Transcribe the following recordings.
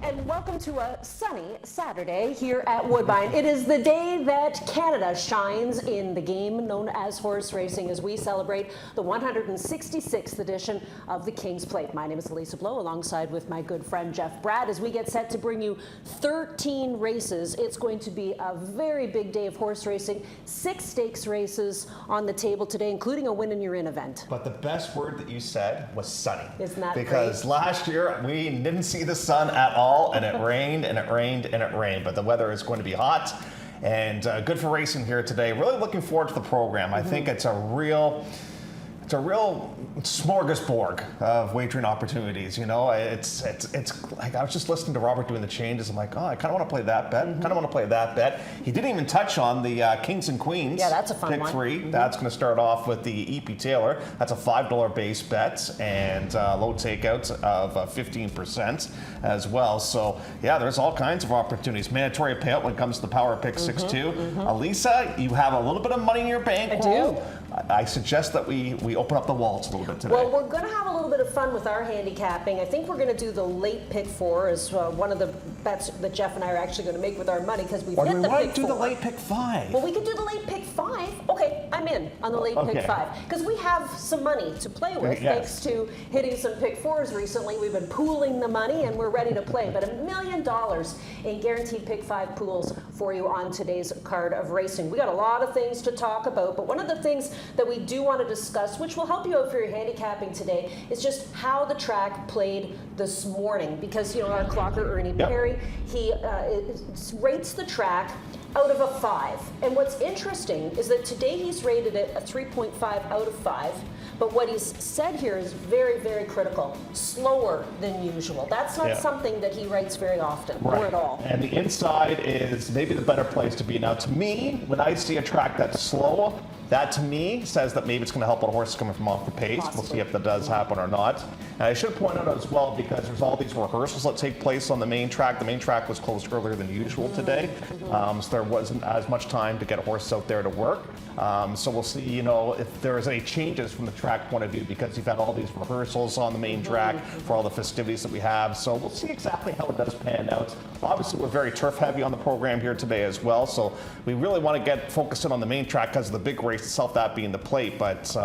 And welcome to a sunny Saturday here at Woodbine. It is the day that Canada shines in the game known as horse racing as we celebrate the 166th edition of the King's Plate. My name is Lisa Blow alongside with my good friend Jeff Brad as we get set to bring you 13 races. It's going to be a very big day of horse racing. 6 stakes races on the table today, including a win and you're in event. But the best word that you said was sunny. Isn't that because great? Last year we didn't see the sun at all. And it rained and it rained and it rained, but the weather is going to be hot and good for racing here today. Really looking forward to the program. I think it's a real smorgasbord of wagering opportunities. You know, it's like I was just listening to Robert doing the changes. I'm like, oh, I kind of want to play that bet. Kind of want to play that bet. He didn't even touch on the Kings and Queens. Yeah, that's a fun pick one. 3. That's going to start off with the EP Taylor. That's a $5 base bet and low takeouts of 15% as well. So yeah, there's all kinds of opportunities. Mandatory payout when it comes to the Power Pick 6-2. Elisa, you have a little bit of money in your bankroll. I suggest that we open up the wallets a little bit today. Well, we're going to have a little bit of fun with our handicapping. I think we're going to do the late pick 4 as one of the bets that Jeff and I are actually going to make with our money because we've hit the pick 4. Or do we want to do the late pick 5? Well, we could do the late pick 5. Okay, I'm in on the late pick 5 because we have some money to play with thanks to hitting some pick 4s recently. We've been pooling the money and we're ready to play. But $1 million in guaranteed pick 5 pools for you on today's card of racing. We got a lot of things to talk about, but one of the things that we do want to discuss, which will help you out for your handicapping today, is just how the track played this morning. Because, you know, our clocker, Ernie Perry, he rates the track out of a 5. And what's interesting is that today he's rated it a 3.5 out of 5. But what he's said here is very, very critical. Slower than usual. That's not something that he writes very often or at all. And the inside is maybe the better place to be. Now, to me, when I see a track that's slow, that to me says that maybe it's going to help a horse coming from off the pace. Possibly. We'll see if that does happen or not. And I should point out as well, because there's all these rehearsals that take place on the main track. The main track was closed earlier than usual today, so there wasn't as much time to get a horse out there to work. So we'll see, you know, if there's any changes from the track point of view, because you've had all these rehearsals on the main track for all the festivities that we have. So we'll see exactly how it does pan out. Obviously, we're very turf heavy on the program here today as well. So we really want to get focused in on the main track because of the big race itself, that being the plate. But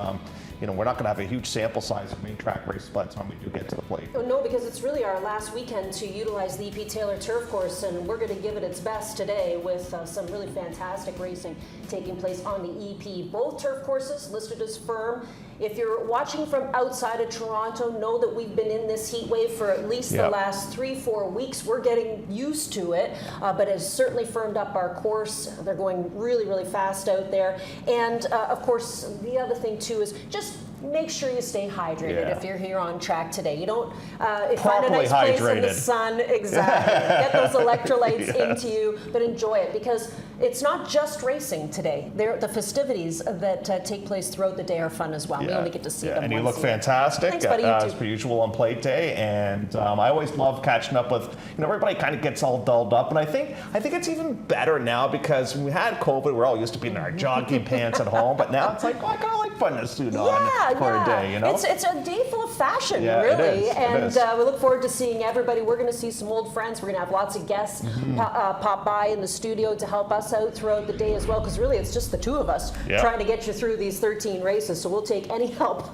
you know, we're not going to have a huge sample size of main track races by the time we do get to the plate. Oh, no, because it's really our last weekend to utilize the EP Taylor Turf Course, and we're going to give it its best today with some really fantastic racing taking place on the EP. Both turf courses listed as firm. If you're watching from outside of Toronto, know that we've been in this heat wave for at least the last 3-4 weeks. We're getting used to it, but it's certainly firmed up our course. They're going really, really fast out there. And of course, the other thing too is just make sure you stay hydrated if you're here on track today. You don't find a nice place in the sun. Exactly. Get those electrolytes into you, but enjoy it because it's not just racing today. The festivities that take place throughout the day are fun as well. We only get to see them and once you look fantastic. Thanks, buddy, as per usual on plate day. And I always love catching up with, you know, everybody kind of gets all dulled up. And I think it's even better now because when we had COVID, we're all used to being in our jogging pants at home. But now it's like, oh, I kind of like putting a suit on for a day, you know? It's a day full of fashion, really. And we look forward to seeing everybody. We're going to see some old friends. We're going to have lots of guests pop by in the studio to help us out throughout the day as well, because really it's just the two of us trying to get you through these 13 races. So we'll take any help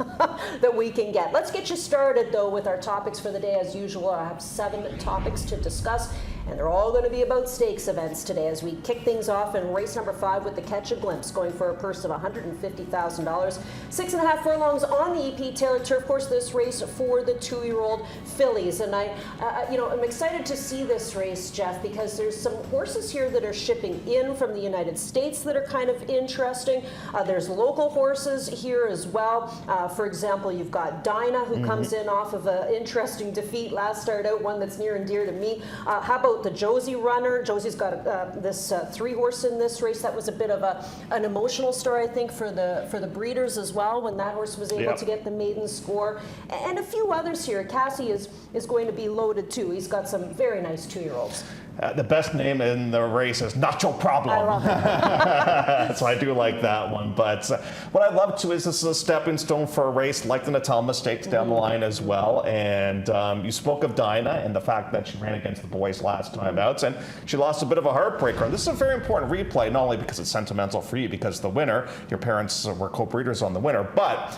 that we can get. Let's get you started, though, with our topics for the day. As usual, I have 7 topics to discuss. And they're all going to be about stakes events today as we kick things off in race number 5 with the Catch a Glimpse, going for a purse of $150,000. 6.5 furlongs on the EP Taylor Turf Course. This race for the 2-year-old fillies. And I'm excited to see this race, Jeff, because there's some horses here that are shipping in from the United States that are kind of interesting. There's local horses here as well. For example, you've got Dinah, who comes in off of an interesting defeat last start out, one that's near and dear to me. How about the Josie runner? Josie's got this 3-horse in this race. That was a bit of an emotional story, I think, for the breeders as well, when that horse was able to get the maiden score. And a few others here. Cassie is going to be loaded too. He's got some very nice 2-year-olds. The best name in the race is Nacho Problem. I love that. So I do like that one. But what I love too is this is a stepping stone for a race like the Natal Stakes down the line as well. And you spoke of Dinah and the fact that she ran against the boys last time out, and she lost a bit of a heartbreaker. And this is a very important replay, not only because it's sentimental for you, because the winner, your parents were co-breeders on the winner, but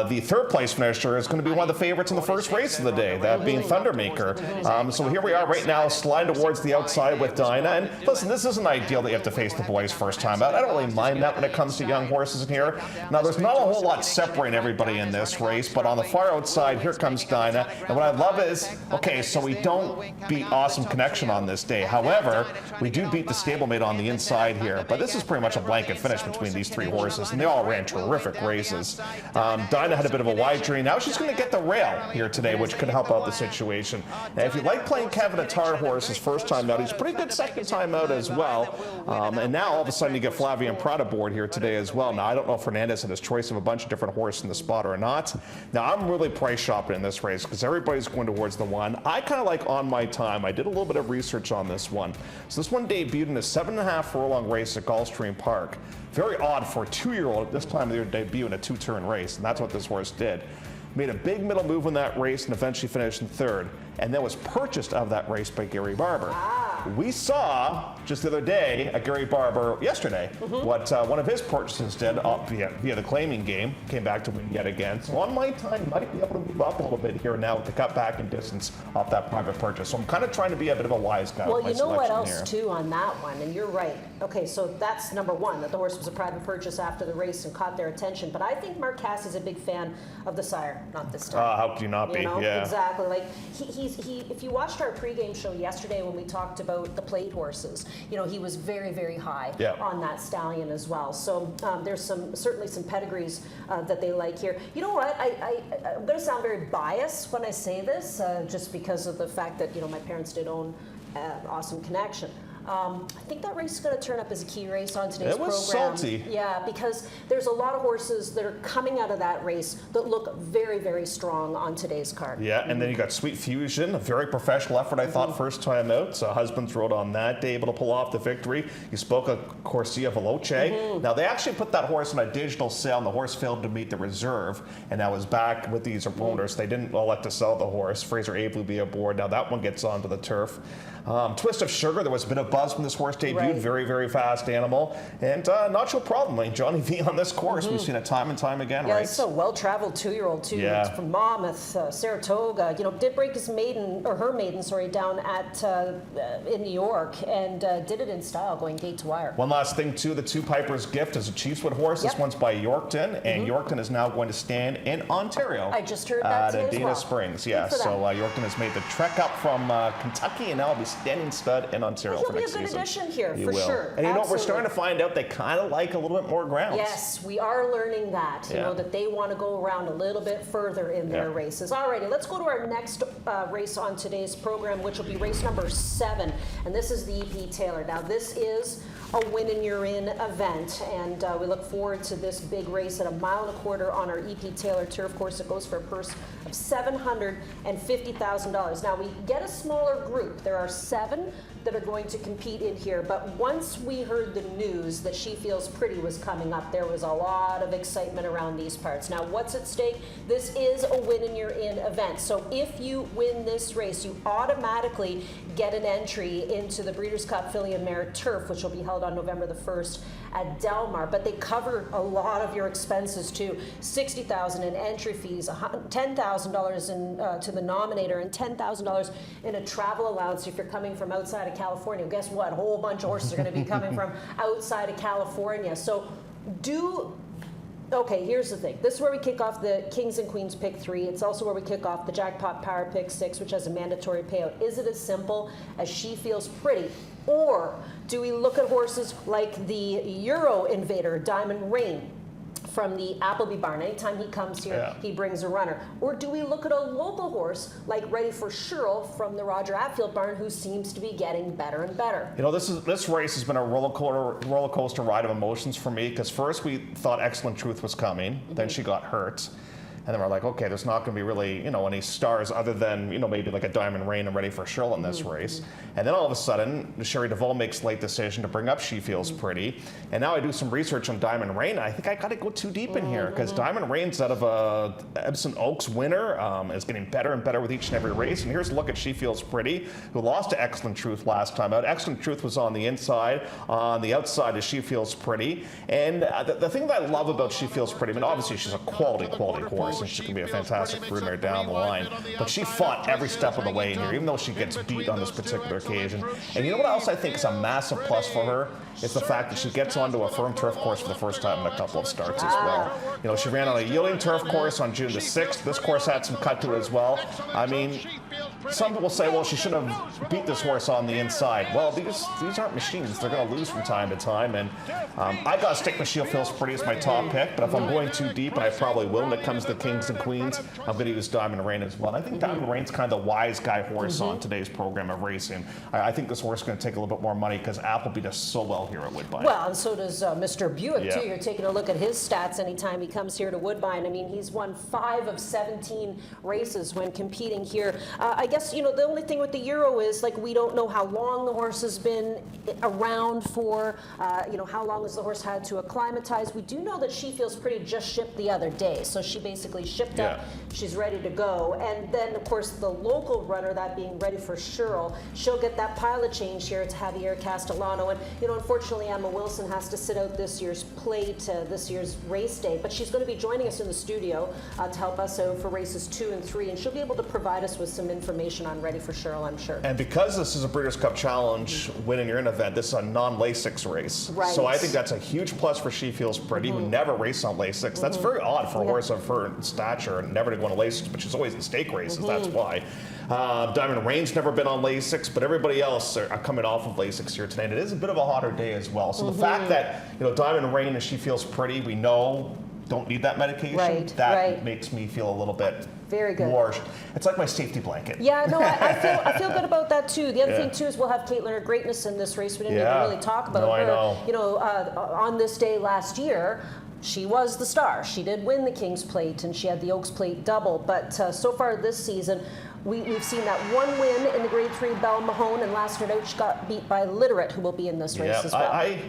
the third place finisher is going to be one of the favorites in the first race of the day, that being Thundermaker. So here we are right now, sliding towards the outside with Dinah. And listen, this isn't ideal that you have to face the boys first time out. I don't really mind that when it comes to young horses in here. Now, there's not a whole lot separating everybody in this race, but on the far outside, here comes Dinah. And what I love is, okay, so we don't beat Awesome Connection on this day. However, we do beat the stablemate on the inside here. But this is pretty much a blanket finish between these three horses, and they all ran terrific races. Dinah had a bit of a wide tree. Now she's going to get the rail here today, which could help out the situation. Now, if you like playing Kevin Attard horses first time out, he's pretty good second time out as well. And now all of a sudden you get Flavian Prat aboard here today as well. Now, I don't know if Fernandez had his choice of a bunch of different horses in the spot or not. Now, I'm really price shopping in this race because everybody's going towards the one. I kind of like On My Time. I did a little bit of research on this one. So this one debuted in a 7.5 furlong race at Gulfstream Park. Very odd for a 2-year-old at this time of year debut in a 2-turn race, and that's what this horse did. Made a big middle move in that race and eventually finished in third, and then was purchased out of that race by Gary Barber. We saw just the other day at Gary Barber yesterday what one of his purchases did via the claiming game. Came back to win yet again. So On My Time might be able to move up a little bit here now to cut back in distance off that private purchase. So I'm kind of trying to be a bit of a wise guy. Well, with you know my what selection else here. too on that one, and you're right. Okay, so that's number one, that the horse was a private purchase after the race and caught their attention. But I think Mark Cass is a big fan of the sire, not this time. How could you not be? You know, Yeah. exactly. Like he if you watched our pregame show yesterday when we talked about the plate horses, you know, he was very, very high on that stallion as well. So there's certainly some pedigrees that they like here. You know what? I'm going to sound very biased when I say this, just because of the fact that, you know, my parents did own Awesome Connection. I think that race is going to turn up as a key race on today's program. It was salty. Yeah, because there's a lot of horses that are coming out of that race that look very, very strong on today's card. Yeah, and then you got Sweet Fusion, a very professional effort, I thought, first time out. So Husbands rode on that day, able to pull off the victory. You spoke of Corsia Veloce. Now, they actually put that horse on a digital sale, and the horse failed to meet the reserve, and now is back with these owners. They didn't elect to sell the horse. Fraser Abe will be aboard. Now, that one gets onto the turf. Twist of Sugar, there was a bit of buzz when this horse debuted. Very, very fast animal. And Nacho Problem, I mean, Johnny V on this course. We've seen it time and time again, right? Yeah, it's a well-traveled 2-year-old too. Yeah. From Monmouth, Saratoga. You know, did break his maiden, or her maiden, sorry, down at in New York, and did it in style, going gate to wire. One last thing too, the Two Pipers Gift is a Chiefswood horse. This one's by Yorkton, and Yorkton is now going to stand in Ontario. I just heard that today at as Adena well. Springs. Good Yeah, for so them. Yorkton has made the trek up from Kentucky, and now will be standing stud in Ontario He'll for be a next good season. addition here, He for will. sure. And you know what, we're Absolutely. starting to find out they kind of like a little bit more grounds. Yes, we are learning that, you know, that they want to go around a little bit further in their races. Alrighty, let's go to our next race on today's program, which will be race number 7, and this is the EP Taylor. Now, this is a win and you're in event, and we look forward to this big race at 1.25 miles on our EP Taylor turf course. It goes for a purse of $750,000. Now, we get a smaller group. There are 7 that are going to compete in here, but once we heard the news that She Feels Pretty was coming up, there was a lot of excitement around these parts. Now, what's at stake? This is a win and you're in event. So if you win this race, you automatically get an entry into the Breeders' Cup Filly and Mare Turf, which will be held on November the 1st at Del Mar. But they cover a lot of your expenses too. $60,000 in entry fees, $10,000 in to the nominator, and $10,000 in a travel allowance if you're coming from outside of California. Guess what? A whole bunch of horses are going to be coming from outside of California. So okay, here's the thing. This is where we kick off the Kings and Queens Pick 3. It's also where we kick off the Jackpot Power Pick 6, which has a mandatory payout. Is it as simple as She Feels Pretty? Or do we look at horses like the Euro Invader, Diamond Rain, from the Appleby barn? Anytime he comes here, he brings a runner. Or do we look at a local horse like Ready for Shirl from the Roger Atfield barn, who seems to be getting better and better? You know, this race has been a roller coaster ride of emotions for me, because first we thought Excellent Truth was coming, then she got hurt. And then we're like, okay, there's not going to be really, any stars other than, maybe like a Diamond Rain and Ready for Shirl in this race. And then all of a sudden, Sherry Duvall makes late decision to bring up She Feels Pretty. And now I do some research on Diamond Rain. I think I got to go too deep in here because Diamond Rain's out of a Epsom Oaks winner, is getting better and better with each and every race. And here's a look at She Feels Pretty, who lost to Excellent Truth last time out. Excellent Truth was on the inside. On the outside is She Feels Pretty. And the thing that I love about She Feels Pretty, I mean, obviously she's a quality horse, and she can be a fantastic broodmare down the line. But she fought every step of the way here, even though she gets beat on this particular occasion. And you know what else I think is a massive plus for her? It's the fact that she gets onto a firm turf course for the first time in a couple of starts as well. She ran on a yielding turf course on June the 6th. This course had some cut to it as well. I mean, some people say, well, she should have beat this horse on the inside. Well, these aren't machines. They're going to lose from time to time. And I got to stick with She Feels Pretty as my top pick. But if I'm going too deep, and I probably will when it comes to Kings and Queens, I'm going to use Diamond Rain as well. And I think Diamond Rain's kind of the wise guy horse on today's program of racing. I think this horse is going to take a little bit more money because Appleby does so well here at Woodbine. Well, and so does Mr. Buick, too. You're taking a look at his stats anytime he comes here to Woodbine. I mean, he's won 5 of 17 races when competing here. I guess, the only thing with the Euro is, we don't know how long the horse has been around for, how long has the horse had to acclimatize. We do know that She Feels Pretty just shipped the other day, so she basically shipped up. She's ready to go. And then, of course, the local runner, that being Ready for Shirl, she'll get that pilot change here to Javier Castellano. And, unfortunately, Emma Wilson has to sit out this year's plate, this year's race day, but she's going to be joining us in the studio to help us out for races 2 and 3, and she'll be able to provide us with some information on Ready for Shirl, I'm sure. And because this is a Breeders' Cup Challenge winning your event, this is a non-Lasix race. Right. So I think that's a huge plus for She Feels Pretty, who never raced on Lasix. That's very odd for a horse of her stature and never to go on a Lasix, but she's always in stake races, that's why. Diamond Rain's never been on Lasix, but everybody else are coming off of Lasix here today. And it is a bit of a hotter day as well. So the fact that, Diamond Rain and She Feels Pretty, we know don't need that medication, that makes me feel a little bit very good. More, it's like my safety blanket. Yeah, no, I feel good about that too. The other thing too is we'll have Caitlin Her Greatness in this race. We didn't even really talk about her. I know. On this day last year, she was the star. She did win the King's Plate and she had the Oaks Plate double. But so far this season, we've seen that one win in the Grade 3 Belle Mahone, and last night out she got beat by Literate, who will be in this race as well. I've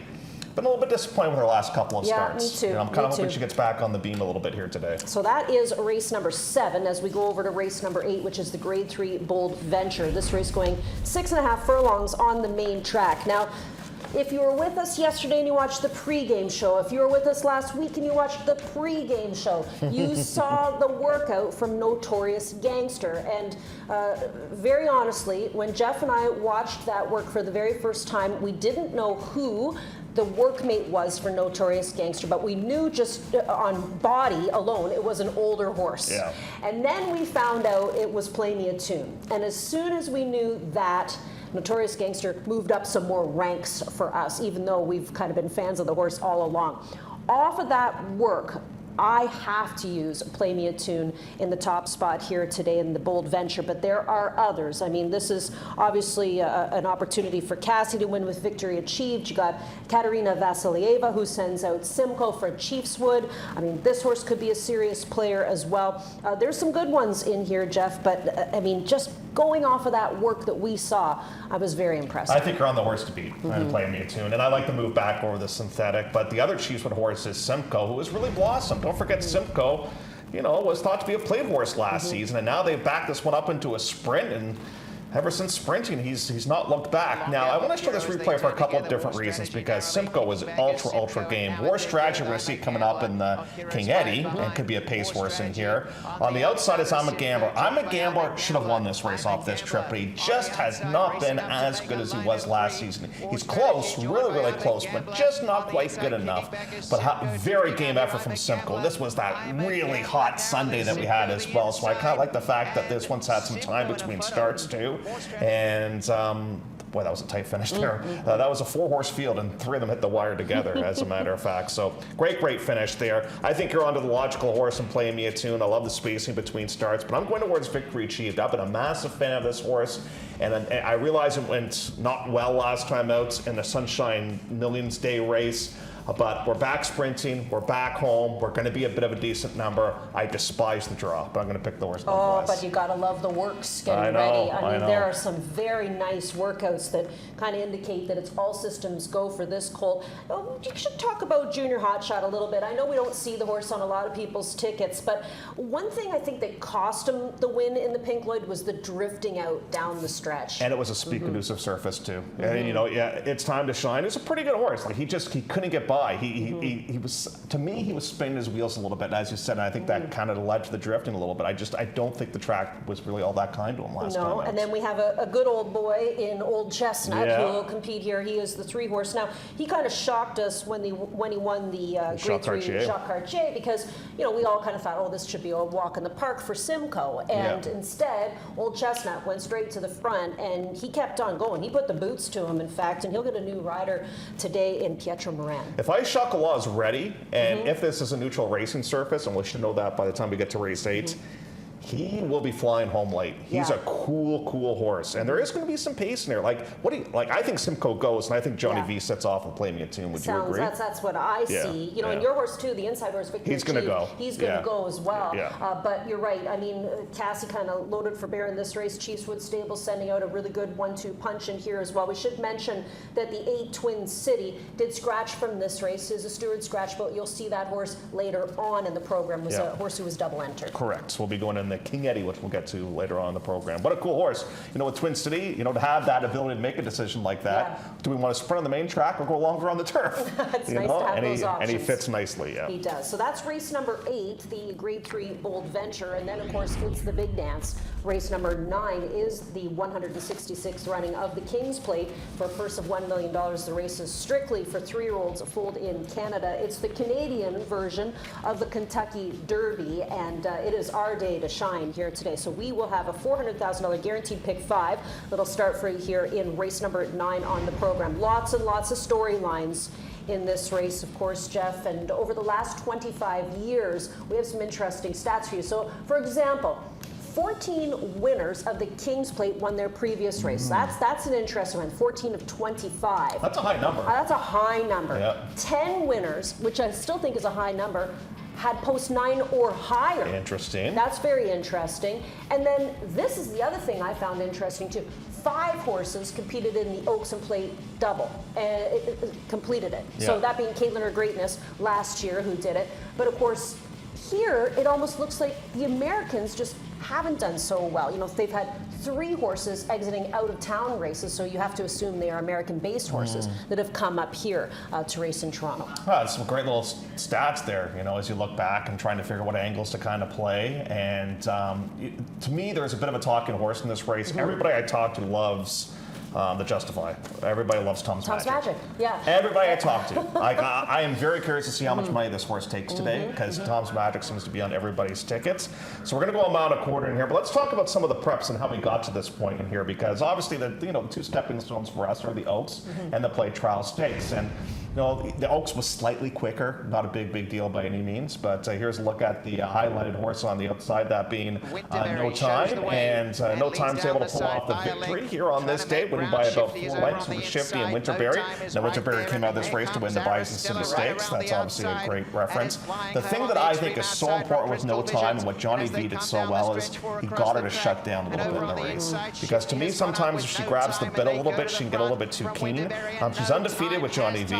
been a little bit disappointed with her last couple of starts. Me too. I'm kind of hoping she gets back on the beam a little bit here today. So that is race number 7 as we go over to race number 8, which is the Grade 3 Bold Venture. This race going 6.5 furlongs on the main track. Now, if you were with us yesterday and you watched the pregame show, if you were with us last week and you watched the pregame show, you saw the workout from Notorious Gangster. And very honestly, when Jeff and I watched that work for the very first time, we didn't know who the workmate was for Notorious Gangster, but we knew just on body alone it was an older horse. Yeah. And then we found out it was Play Me a Tune. And as soon as we knew that, Notorious Gangster moved up some more ranks for us, even though we've kind of been fans of the horse all along. Off of that work, I have to use Play Me a Tune in the top spot here today in the Bold Venture, but there are others. I mean, this is obviously an opportunity for Cassie to win with Victory Achieved. You got Katerina Vasilieva, who sends out Simcoe for Chiefswood. I mean, this horse could be a serious player as well. There's some good ones in here, Jeff, but I mean, just going off of that work that we saw, I was very impressed. I think you're on the horse to beat and Play Me a Tune, and I like to move back over the synthetic, but the other Chiefswood horse is Simcoe, who has really blossomed. Don't forget Simcoe, was thought to be a plate horse last season, and now they've backed this one up into a sprint, and ever since sprinting, he's not looked back. Now, I want to show this replay for a couple of different reasons, because Simcoe was ultra game. War strategy we're going to see coming up in the King Eddie, and could be a pace horse in here. On the outside is I'm a Gambler. I'm a Gambler should have won this race off this trip, but he just has not been as good as he was last season. He's close, really close, but just not quite good enough. But very game effort from Simcoe. This was that really hot Sunday that we had as well, so I kind of like the fact that this one's had some time between starts too. And boy, that was a tight finish there. That was a 4-horse field, and 3 of them hit the wire together, as a matter of fact. So great finish there. I think you're onto the logical horse and Play Me a Tune. I love the spacing between starts, but I'm going towards Victory Achieved. I've been a massive fan of this horse, and I realize it went not well last time out in the Sunshine Millions Day race. But we're back sprinting. We're back home. We're going to be a bit of a decent number. I despise the draw, but I'm going to pick the horse nonetheless. Oh, but you got to love the works getting ready. I mean, there are some very nice workouts that kind of indicate that it's all systems go for this colt. Oh, you should talk about Junior Hotshot a little bit. I know we don't see the horse on a lot of people's tickets, but one thing I think that cost him the win in the Pink Lloyd was the drifting out down the stretch. And it was a speed conducive surface too. And, you know, it's time to shine. It's a pretty good horse. Like he couldn't get by. He was, to me, he was spinning his wheels a little bit. As you said, and I think that kind of led to the drifting a little bit. I don't think the track was really all that kind to him last time. No, and then we have a good old boy in Old Chestnut who will compete here. He is the 3-horse. Now, he kind of shocked us when he won the Grade 3 Jacques Cartier, because, you know, we all kind of thought, oh, this should be a walk in the park for Simcoe. And instead, Old Chestnut went straight to the front, and he kept on going. He put the boots to him, in fact, and he'll get a new rider today in Pietro Moran. If Ice Chocolat is ready, and if this is a neutral racing surface, and we should know that by the time we get to race 8, he will be flying home late. He's a cool horse, and there is going to be some pace in there. Like, I think Simcoe goes, and I think Johnny V sets off and play me a tune. Would you agree? That's what I see. You know, and your horse too, the inside horse, Victor. He's going to go. He's going to go as well. But you're right. I mean, Cassie kind of loaded for bear in this race. Chiefswood Stable sending out a really good 1-2 punch in here as well. We should mention that the 8 Twin City did scratch from this race. Is a steward scratch, but you'll see that horse later on in the program. Was a horse who was double entered. Correct. So we'll be going in the King Eddie, which we'll get to later on in the program. What a cool horse. You know, with Twin City, you know, to have that ability to make a decision like that. Do we want to sprint on the main track or go longer on the turf? It's nice to have those options. And he fits nicely, He does. So that's race number 8, the Grade 3 Bold Venture. And then, of course, it's the big dance. Race number 9 is the 166th running of the King's Plate for a purse of $1 million. The race is strictly for 3-year-olds foaled in Canada. It's the Canadian version of the Kentucky Derby, and it is our day to shine here today. So we will have a $400,000 guaranteed pick 5 that'll start for you here in race number 9 on the program. Lots and lots of storylines in this race, of course, Jeff, and over the last 25 years, we have some interesting stats for you. So, for example, 14 winners of the King's Plate won their previous race. That's an interesting one. 14 of 25. That's a high number. That's a high number. 10 winners, which I still think is a high number, had post 9 or higher. Interesting. That's very interesting. And then this is the other thing I found interesting too. 5 horses competed in the Oaks and Plate double, and it completed it. So that being Caitlin Her Greatness last year who did it. But of course, here it almost looks like the Americans just haven't done so well. You know, they've had 3 horses exiting out of town races, so you have to assume they are American-based horses that have come up here to race in Toronto. Well, some great little stats there, you know, as you look back and trying to figure out what angles to kind of play. And to me, there's a bit of a talking horse in this race. Everybody I talk to loves the Justify. Everybody loves Tom's Magic. Everybody I talk to. I am very curious to see how much money this horse takes today, because Tom's Magic seems to be on everybody's tickets. So we're going to go amount a quarter in here, but let's talk about some of the preps and how we got to this point in here, because obviously the 2 stepping stones for us are the Oaks and the Plate Trial Stakes. And you know, the Oaks was slightly quicker, not a big deal by any means, but here's a look at the highlighted horse on the outside, that being No Time, and No Time's able to pull off the victory here on this day, winning by about 4 lengths with Shifty and Winterberry. Now Winterberry came out of this race to win the Bison City Stakes. That's obviously a great reference. The thing that I think is so important with No Time, and what Johnny V did so well, is he got her to shut down a little bit in the race. Because to me, sometimes if she grabs the bit a little bit, she can get a little bit too keen. She's undefeated with Johnny V,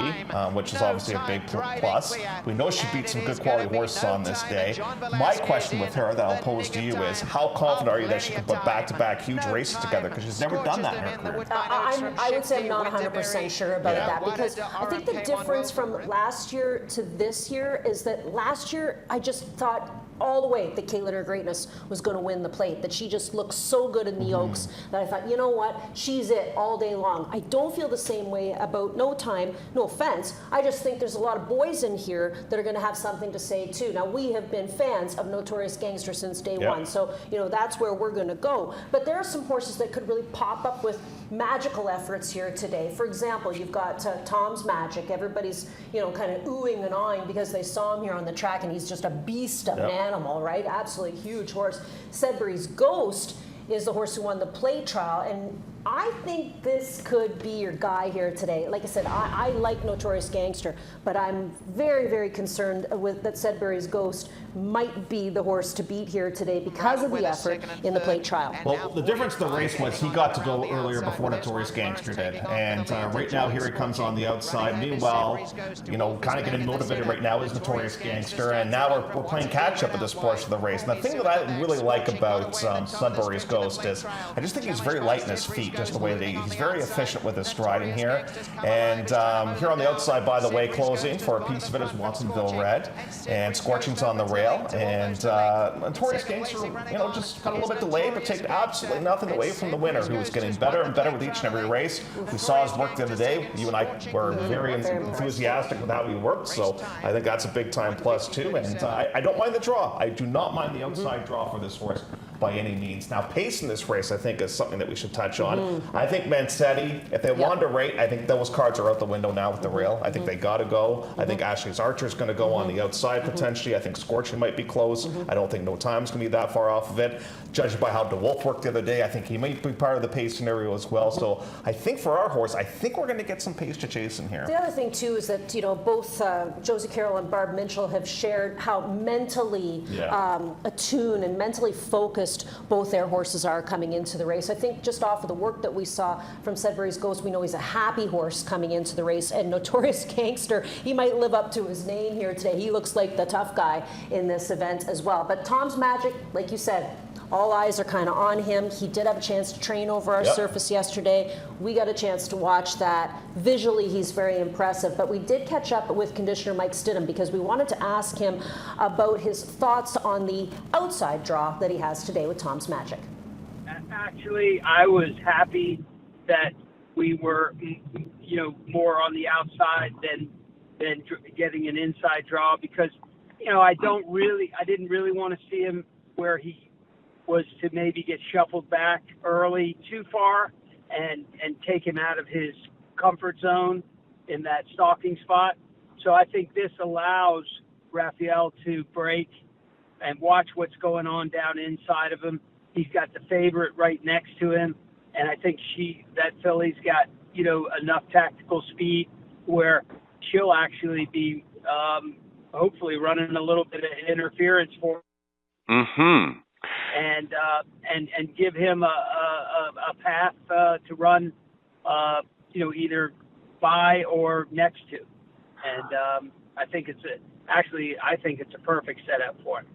which is obviously a big plus. We know she beat some good quality horses on this day. My question with her that I'll pose to you is, how confident are you that she can put back-to-back huge races together? Because she's never done that in her career. I would say I'm not 100% sure about that, because I think the difference from last year to this year is that last year I just thought all the way that Caitlin Her Greatness was going to win the Plate, that she just looked so good in the Oaks that I thought, you know what, she's it all day long. I don't feel the same way about No Time, no offense. I just think there's a lot of boys in here that are going to have something to say too. Now, we have been fans of Notorious Gangster since day one, so you know that's where we're going to go. But there are some horses that could really pop up with magical efforts here today. For example, you've got Tom's Magic. Everybody's, you know, kind of oohing and awing because they saw him here on the track, and he's just a beast of an animal, right? Absolutely huge horse. Sudbury's Ghost is the horse who won the plate trial. And I think this could be your guy here today. Like I said, I like Notorious Gangster, but I'm very, very concerned with that Sudbury's Ghost might be the horse to beat here today because of the effort in the plate trial. Well, the difference in the race was he got to go earlier before Notorious Gangster did. And right now, here he comes on the outside. Meanwhile, you know, kind of getting motivated right now is Notorious Gangster. And now we're playing catch-up at this portion of the race. And the thing that I really like about Sudbury's Ghost is I just think he's very light in his feet, just the way that he's very efficient with his striding here. And here on the outside, by the way, closing for a piece of it is Watsonville Red. And Scorching's on the rail. And Notorious Gangster, you know, just got a little bit delayed, but take absolutely nothing away from the winner, who was getting better and better with each and every race. We saw his work the other day. You and I were very enthusiastic with how he worked, so I think that's a big-time plus, too. And I don't mind the draw. I do not mind the outside draw for this horse by any means. Now, pace in this race, I think, is something that we should touch on. I think Mancetti, if they wanted to rate, I think those cards are out the window now with the rail. I think they got to go. I think Ashley's Archer's going to go on the outside potentially. I think Scorching might be close. I don't think No Time's going to be that far off of it. Judging by how DeWolf worked the other day, I think he might be part of the pace scenario as well. So I think for our horse, I think we're going to get some pace to chase in here. The other thing, too, is that, you know, both Josie Carroll and Barb Minchell have shared how mentally attuned and mentally focused both their horses are coming into the race. I think just off of the work that we saw from Sudbury's Ghost, we know he's a happy horse coming into the race. And Notorious Gangster, he might live up to his name here today. He looks like the tough guy in this event as well. But Tom's Magic, like you said, all eyes are kind of on him. He did have a chance to train over our surface yesterday. We got a chance to watch that. Visually, he's very impressive. But we did catch up with Conditioner Mike Stidham because we wanted to ask him about his thoughts on the outside draw that he has today with Tom's Magic. Actually, I was happy that we were, you know, more on the outside than getting an inside draw because, you know, I didn't really want to see him where he was to maybe get shuffled back early too far and take him out of his comfort zone in that stalking spot. So I think this allows Raphael to break and watch what's going on down inside of him. He's got the favorite right next to him, and I think that filly's got, you know, enough tactical speed where she'll actually be hopefully running a little bit of interference for him. And give him a path to run, you know, either by or next to. And I think it's a perfect setup for him.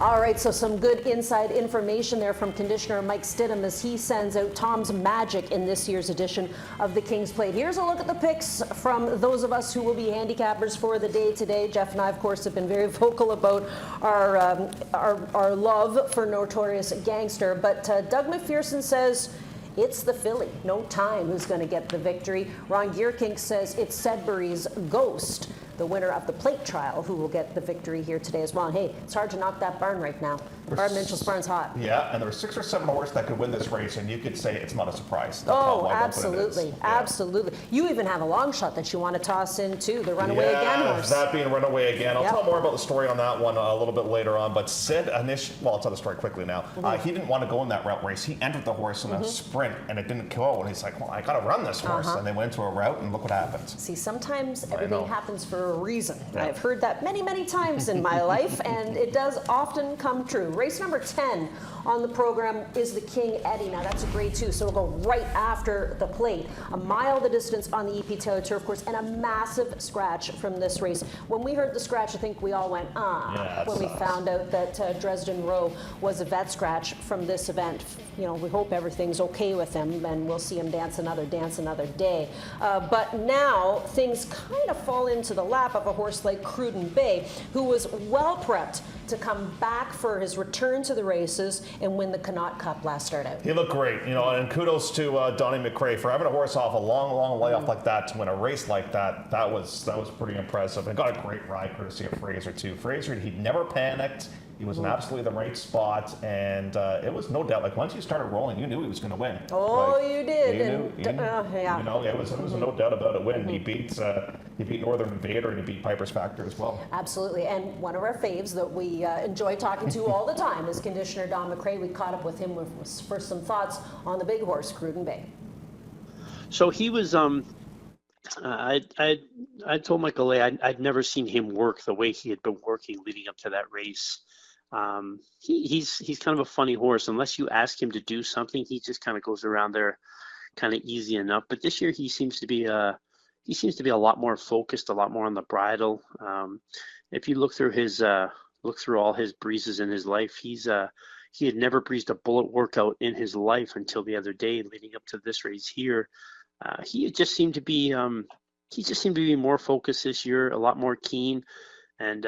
All right, so some good inside information there from Conditioner Mike Stidham as he sends out Tom's Magic in this year's edition of the King's Plate. Here's a look at the picks from those of us who will be handicappers for the day today. Jeff and I, of course, have been very vocal about our love for Notorious Gangster, but Doug McPherson says it's the filly, No Time, who's going to get the victory. Ron Gierkink says it's Sudbury's Ghost, the winner of the plate trial, who will get the victory here today as well. And hey, it's hard to knock that barn right now. Barb Minchell's barn's hot. Yeah, and there were 6 or 7 horses that could win this race, and you could say it's not a surprise. Oh, absolutely, absolutely. You even have a long shot that you want to toss in too, the Runaway Again horse. That being Runaway Again. I'll tell more about the story on that one a little bit later on. But Sid, well, I'll tell the story quickly now. He didn't want to go in that route race. He entered the horse in a sprint, and it didn't go. And he's like, well, I got to run this horse. And they went to a route, and look what happened. See, sometimes everything happens for a reason. Yeah. I've heard that many, many times in my life, and it does often come true. Race number 10 on the program is the King Eddie. Now, that's a grade 2, so we'll go right after the plate. A mile the distance on the E.P. Taylor turf course, and a massive scratch from this race. When we heard the scratch, I think we all went, when we found out that Dresden Rowe was a vet scratch from this event. You know, we hope everything's okay with him, and we'll see him dance another day. But now, things kind of fall into the lap of a horse like Cruden Bay, who was well prepped to come back for his return to the races and win the Connaught Cup last start out. He looked great, you know, and kudos to Donnie McRae for having a horse off a long layoff like that to win a race like that. That was pretty impressive, and got a great ride courtesy of Fraser too. Fraser, he never panicked. He was in absolutely the right spot, and it was no doubt. Like once he started rolling, you knew he was going to win. Oh, like, you did. Yeah. You know, it was no doubt about it. Win. He beat Northern Invader, and he beat Piper's Factor as well. Absolutely, and one of our faves that we enjoy talking to all the time is Conditioner Don McRae. We caught up with him for some thoughts on the big horse, Cruden Bay. So he was. I told Michael Lay I'd never seen him work the way he had been working leading up to that race. He's kind of a funny horse. Unless you ask him to do something, he just kind of goes around there, kind of easy enough. But this year he seems to be a lot more focused, a lot more on the bridle. If you look through all his breezes in his life, he had never breezed a bullet workout in his life until the other day, leading up to this race here. He just seemed to be more focused this year, a lot more keen, and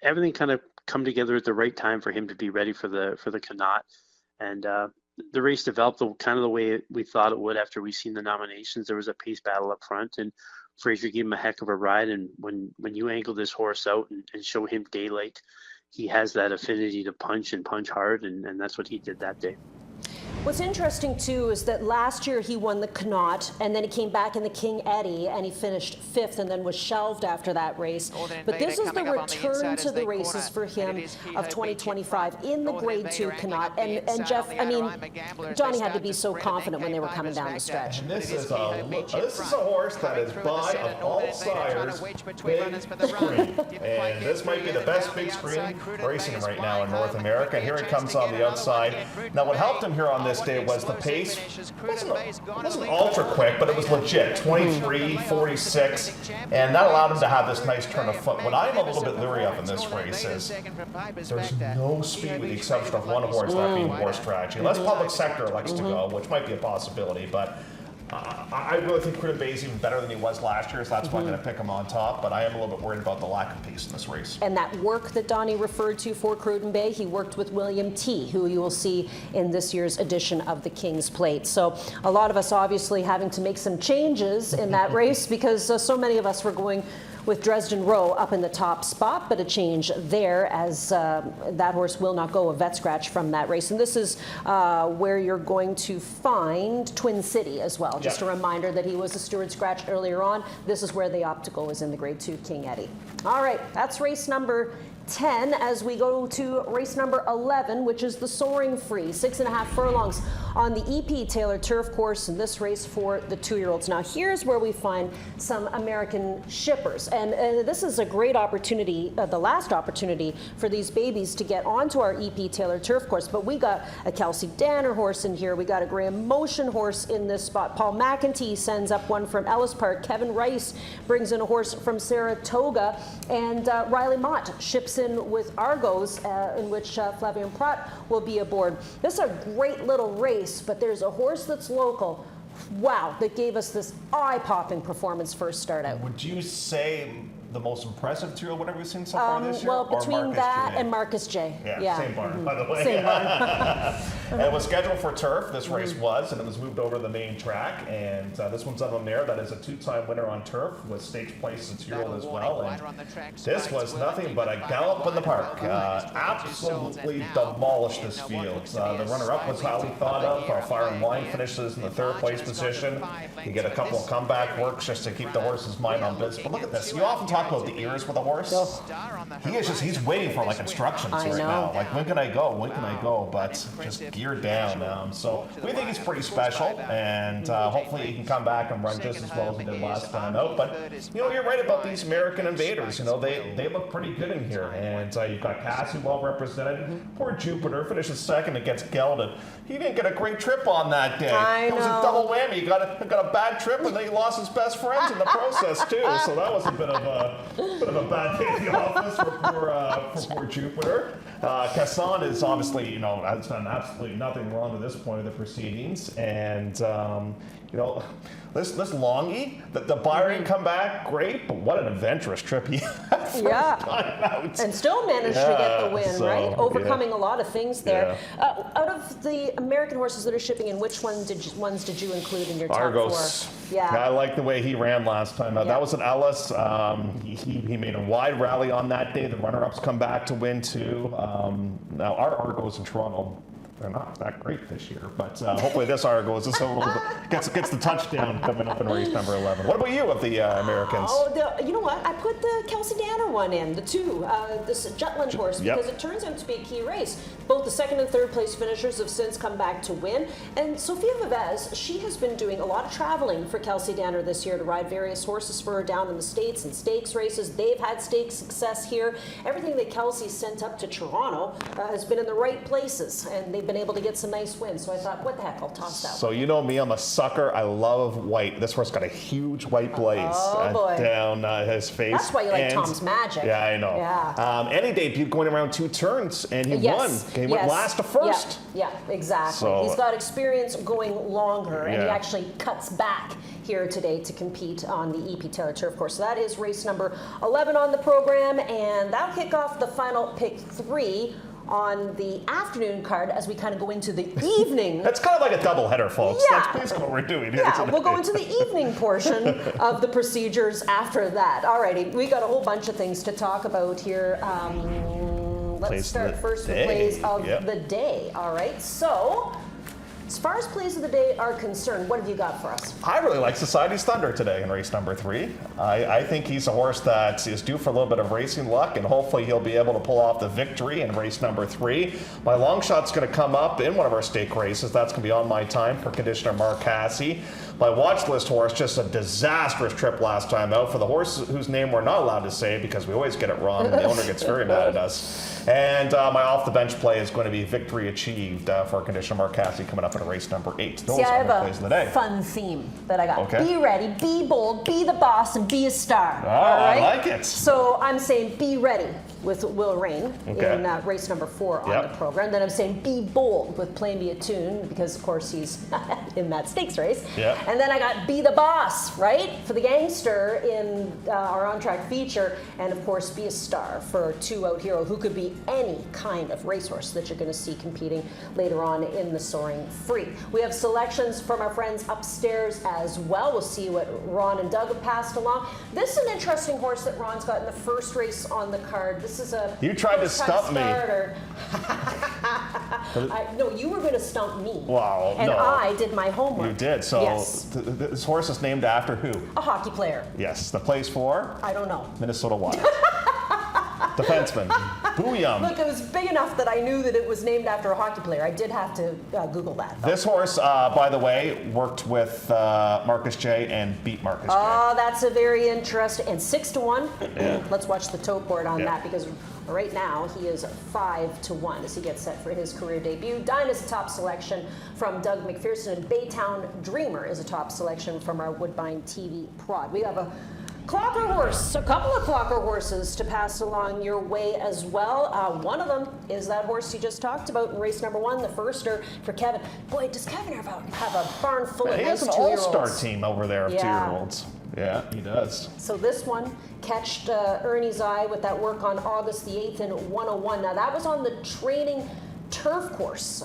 everything kind of come together at the right time for him to be ready for the Connaught. And the race developed the way we thought it would after we seen the nominations. There was a pace battle up front, and Fraser gave him a heck of a ride. And when you angle this horse out and show him daylight, he has that affinity to punch and punch hard, and that's what he did that day. What's interesting, too, is that last year he won the Connaught, and then he came back in the King Eddie, and he finished 5th and then was shelved after that race. But this is the return to the races for him of 2025 in the Grade 2 Connaught. And Jeff, I mean, Johnny had to be so confident when they were coming down the stretch. And this is a horse that is by, of all sires, big screen. And this might be the best big screen racing right now in North America. And here it comes on the outside. Now, what helped him here on this day was the pace. It wasn't ultra quick, but it was legit, 23:46, and that allowed him to have this nice turn of foot. What I'm a little bit leery of in this race is there's no speed with the exception of one horse, that being War Strategy. Unless Public Sector elects to go, which might be a possibility, but I really think Cruden Bay is even better than he was last year, so that's why I'm going to pick him on top, but I am a little bit worried about the lack of pace in this race. And that work that Donnie referred to for Cruden Bay, he worked with William T., who you will see in this year's edition of the King's Plate. So a lot of us obviously having to make some changes in that race because so many of us were going with Dresden Row up in the top spot, but a change there as that horse will not go a vet scratch from that race. And this is where you're going to find Twin City as well. Just a reminder that he was a steward scratch earlier on. This is where they opt to go, is in the Grade 2 King Eddie. All right, that's race number 10 as we go to race number 11, which is the Soaring Free, 6.5 furlongs on the EP Taylor Turf Course in this race for the 2-year-olds. Now here's where we find some American shippers, and this is a great opportunity, the last opportunity for these babies to get onto our EP Taylor Turf Course. But we got a Kelsey Danner horse in here, we got a Graham Motion horse in this spot, Paul McEntee sends up one from Ellis Park, Kevin Rice brings in a horse from Saratoga, and Riley Mott ships in with Argos, in which Flavien Prat will be aboard. This is a great little race, but there's a horse that's local, wow, that gave us this eye-popping performance first start out. Would you say the most impressive trio, whatever we've seen so far this year? Well, between that and Marcus J. Yeah, same barn, by the way. Same barn. It was scheduled for turf, this race was, and it was moved over to the main track. And this one's on a mare that is a 2-time winner on turf, with stage place and 2-year-old as well. And this was nothing but a gallop in the park. Absolutely demolished this field. The runner-up was highly thought of. Our Fire and Wine finishes in the 3rd place position. You get a couple of comeback works just to keep the horse's mind on business. But look at this. You often talk about the ears with a horse. He's waiting for like instructions right now. Like, when can I go? When can I go? But just geared down. So we think he's pretty special, and hopefully he can come back and run just as well as he did last time out. But you're right about these American invaders. They look pretty good in here, and you've got Cassie well represented. Poor Jupiter finishes 2nd and gets gelded. He didn't get a great trip on that day. It was a double whammy. He got a bad trip, and then he lost his best friends in the process too. So that was a bit of a bad day at the office for poor Jupiter. Casson is obviously, has done absolutely nothing wrong to this point of the proceedings, and this Longy, the buyer didn't come back, great, but what an adventurous trip he had Yeah. time out. And still managed to get the win, so, right? Overcoming a lot of things there. Yeah. Out of the American horses that are shipping in, which ones did you include in your top Argos. 4? Yeah. I like the way he ran last time. That was at Ellis. He made a wide rally on that day. The runner-ups come back to win too. Now our Argos in Toronto, they're not that great this year, but hopefully this Argos is a little bit, gets the touchdown coming up in race number 11. What about you of the Americans? You know what? I put the Kelsey Danner one in, the 2, this Jutland horse, because it turns out to be a key race. Both the 2nd and 3rd place finishers have since come back to win. And Sophia Vivez, she has been doing a lot of traveling for Kelsey Danner this year to ride various horses for her down in the States and stakes races. They've had stakes success here. Everything that Kelsey sent up to Toronto has been in the right places, and they've been able to get some nice wins. So I thought, what the heck, I'll toss that So one. you know me, I'm a sucker. I love white. This horse got a huge white blaze down his face. That's why you like Tom's Magic. Yeah, I know. Yeah. And he debuted going around 2 turns, and he won. He went last to first. Yeah, exactly. So, he's got experience going longer, and he Yeah. actually cuts back here today to compete on the EP Taylor Turf course. So that is race number 11 on the program, and that'll kick off the final pick 3 on the afternoon card as we kind of go into the evening. That's kind of like a double header, folks. Yeah. That's basically what we're doing here Yeah, today. we'll go into the evening portion of the procedures after that. Alrighty, we got a whole bunch of things to talk about here. Let's Plays start of the first with day. plays of Yep. the day. All right, so as far as plays of the day are concerned, what have you got for us? I really like Society's Thunder today in race number 3. I think he's a horse that is due for a little bit of racing luck, and hopefully he'll be able to pull off the victory in race number 3. My long shot's going to come up in one of our stake races. That's going to be on my time for conditioner Mark Cassie. My watch list horse, just a disastrous trip last time out for the horse whose name we're not allowed to say because we always get it wrong and the owner gets very mad at us. And my off the bench play is going to be Victory Achieved for conditioner Mark Cassie coming up in race number 8. Those See, I are my have plays of the day. a fun theme that I got. Okay. Be ready, be bold, be the boss, and be a star. Oh, all right? I like it. So I'm saying be ready with Will Rain Okay. in race number 4 on Yep. the program. Then I'm saying be bold with Play Me a Tune because, of course, he's in that stakes race. Yep. And then I got Be the Boss, right, for the gangster in our on-track feature. And, of course, Be a Star for 2 Out Hero, who could be any kind of racehorse that you're going to see competing later on in the Soaring Free. We have selections from our friends upstairs as well. We'll see what Ron and Doug have passed along. This is an interesting horse that Ron's got in the first race on the card. This is a You tried to stump me. starter. No, you were going to stump me. Wow, And no. I did my homework. You did. So Yes. this horse is named after who? A hockey player. Yes, the place for I don't know. Minnesota Wild. Defenseman. Booyam. Look, it was big enough that I knew that it was named after a hockey player. I did have to Google that. This horse, by the way, worked with Marcus J and beat Marcus J. Oh, that's a very interesting. And 6-1. Yeah. Let's watch the toe board on Yeah. that because right now he is 5-1 as he gets set for his career debut. Dinah's a top selection from Doug McPherson, and Baytown Dreamer is a top selection from our Woodbine TV prod. We have a clocker horse, a couple of clocker horses to pass along your way as well. One of them is that horse you just talked about in race number 1, the firster for Kevin. Boy, does Kevin have a barn full of He nice has an all-star two-year-olds. team over there of Yeah. 2-year-olds. Yeah, he does. So this one catched Ernie's eye with that work on August the 8th in 101. Now that was on the training turf course,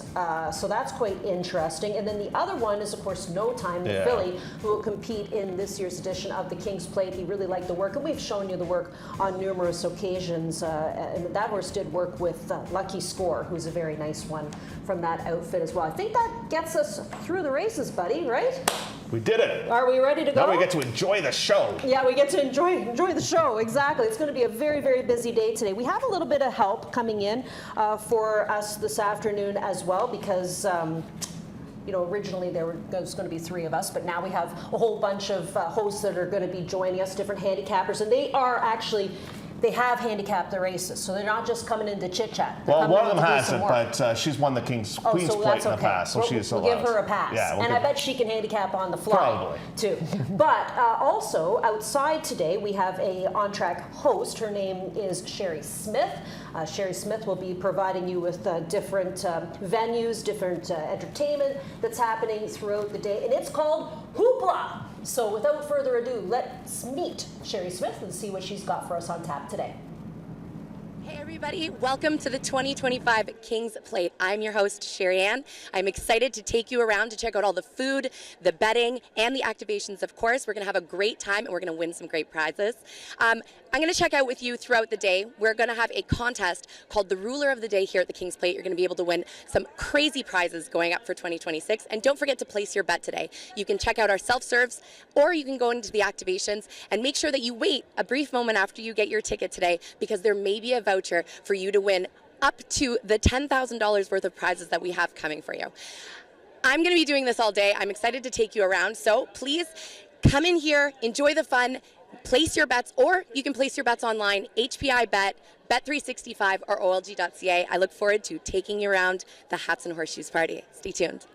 so that's quite interesting. And then the other one is, of course, No Time, the Yeah. filly, who will compete in this year's edition of the King's Plate. He really liked the work, and we've shown you the work on numerous occasions. And that horse did work with Lucky Score, who's a very nice one from that outfit as well. I think that gets us through the races, buddy, right? We did it. Are we ready to go? Now we get to enjoy the show. Yeah, we get to enjoy the show. Exactly. It's going to be a very, very busy day today. We have a little bit of help coming in for us this afternoon as well because originally there was going to be 3 of us, but now we have a whole bunch of hosts that are going to be joining us, different handicappers, and they have handicapped the races, so they're not just coming in to chit-chat. They're Well, coming one in of them to do hasn't, some work. but she's won the Queen's Plate in the past, so she's we'll allowed. give her a pass. Yeah, and I bet she can handicap on the fly. Probably. Too. But also, outside today, we have a on-track host. Her name is Sherry Smith. Sherry Smith will be providing you with different venues, different entertainment that's happening throughout the day, and it's called Hoopla. So without further ado, let's meet Sherry Smith and see what she's got for us on tap today. Hey everybody, welcome to the 2025 Kings Plate. I'm your host, Sherry Ann. I'm excited to take you around to check out all the food, the betting, and the activations, of course. We're going to have a great time and we're going to win some great prizes. I'm going to check out with you throughout the day. We're going to have a contest called the Ruler of the Day here at the Kings Plate. You're going to be able to win some crazy prizes going up for 2026. And don't forget to place your bet today. You can check out our self-serves or you can go into the activations and make sure that you wait a brief moment after you get your ticket today because there may be a voucher for you to win up to the $10,000 worth of prizes that we have coming for you. I'm going to be doing this all day. I'm excited to take you around. So please come in here, enjoy the fun, place your bets, or you can place your bets online, HPI Bet, Bet365, or OLG.ca. I look forward to taking you around the Hats and Horseshoes party. Stay tuned.